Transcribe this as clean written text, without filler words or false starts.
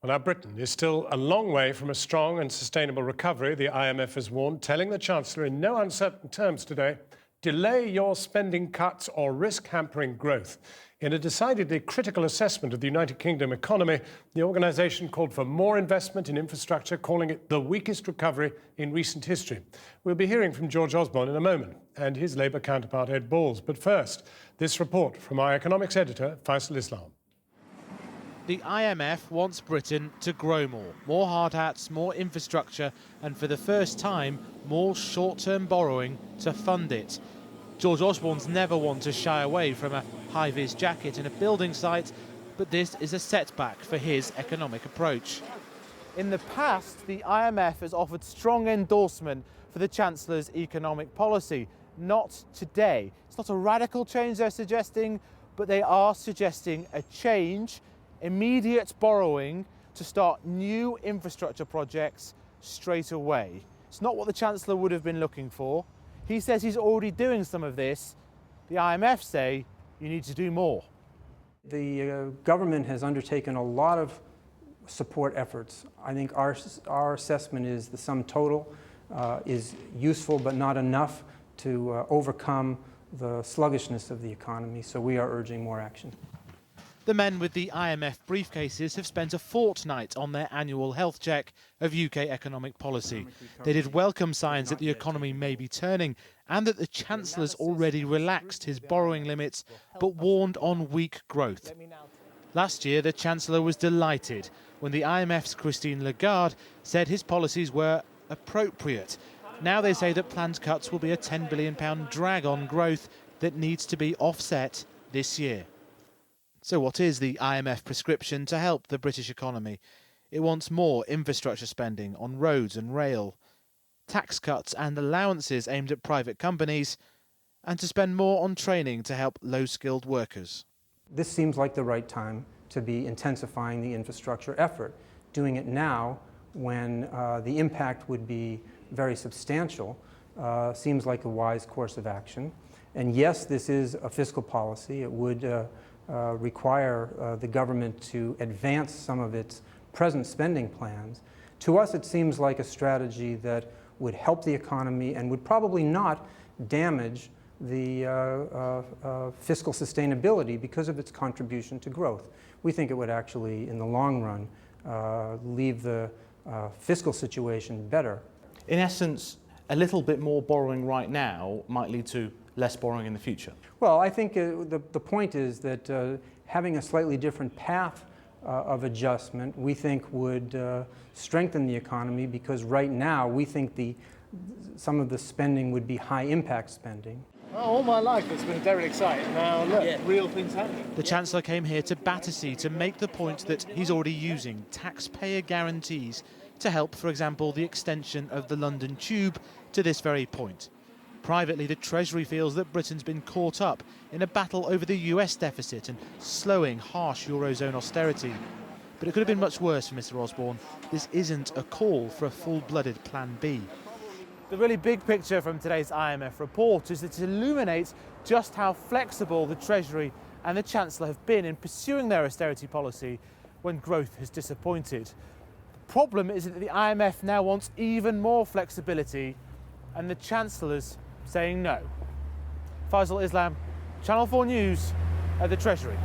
Well, now Britain is still a long way from a strong and sustainable recovery, the IMF has warned, telling the Chancellor in no uncertain terms today, delay your spending cuts or risk hampering growth. In a decidedly critical assessment of the United Kingdom economy, the organisation called for more investment in infrastructure, calling it the weakest recovery in recent history. We'll be hearing from George Osborne in a moment and his Labour counterpart Ed Balls. But first, this report from our economics editor, Faisal Islam. The IMF wants Britain to grow more hard hats, more infrastructure, and for the first time, more short-term borrowing to fund it. George Osborne's never one to shy away from a high-vis jacket in a building site, but this is a setback for his economic approach. In the past, the IMF has offered strong endorsement for the Chancellor's economic policy. Not today. It's not a radical change they're suggesting, but they are suggesting a change, immediate borrowing to start new infrastructure projects straight away. It's not what the Chancellor would have been looking for. He says he's already doing some of this. The IMF say you need to do more. The government has undertaken a lot of support efforts. I think our assessment is the sum total is useful but not enough to overcome the sluggishness of the economy, so we are urging more action. The men with the IMF briefcases have spent a fortnight on their annual health check of UK economic policy. They did welcome signs that the economy may be turning and that the Chancellor's already relaxed his borrowing limits, but warned on weak growth. Last year, the Chancellor was delighted when the IMF's Christine Lagarde said his policies were appropriate. Now they say that planned cuts will be a £10 billion drag on growth that needs to be offset this year. So what is the IMF prescription to help the British economy? It wants more infrastructure spending on roads and rail, tax cuts and allowances aimed at private companies, and to spend more on training to help low-skilled workers. This seems like the right time to be intensifying the infrastructure effort. Doing it now, when the impact would be very substantial, seems like a wise course of action. And yes, this is a fiscal policy. It would require the government to advance some of its present spending plans. To us, it seems like a strategy that would help the economy and would probably not damage the fiscal sustainability because of its contribution to growth. We think it would actually, in the long run, leave the fiscal situation better. In essence, a little bit more borrowing right now might lead to less borrowing in the future. Well, I think the point is that having a slightly different path of adjustment, we think would strengthen the economy, because right now we think some of the spending would be high-impact spending. Oh, all my life it's been very exciting. Now look, real things happening. The Chancellor came here to Battersea to make the point that he's already using taxpayer guarantees to help, for example, the extension of the London Tube to this very point. Privately, the Treasury feels that Britain's been caught up in a battle over the US deficit and slowing harsh Eurozone austerity. But it could have been much worse for Mr Osborne. This isn't a call for a full-blooded Plan B. The really big picture from today's IMF report is that it illuminates just how flexible the Treasury and the Chancellor have been in pursuing their austerity policy when growth has disappointed. The problem is that the IMF now wants even more flexibility, and the Chancellor's saying no. Faisal Islam, Channel 4 News at the Treasury.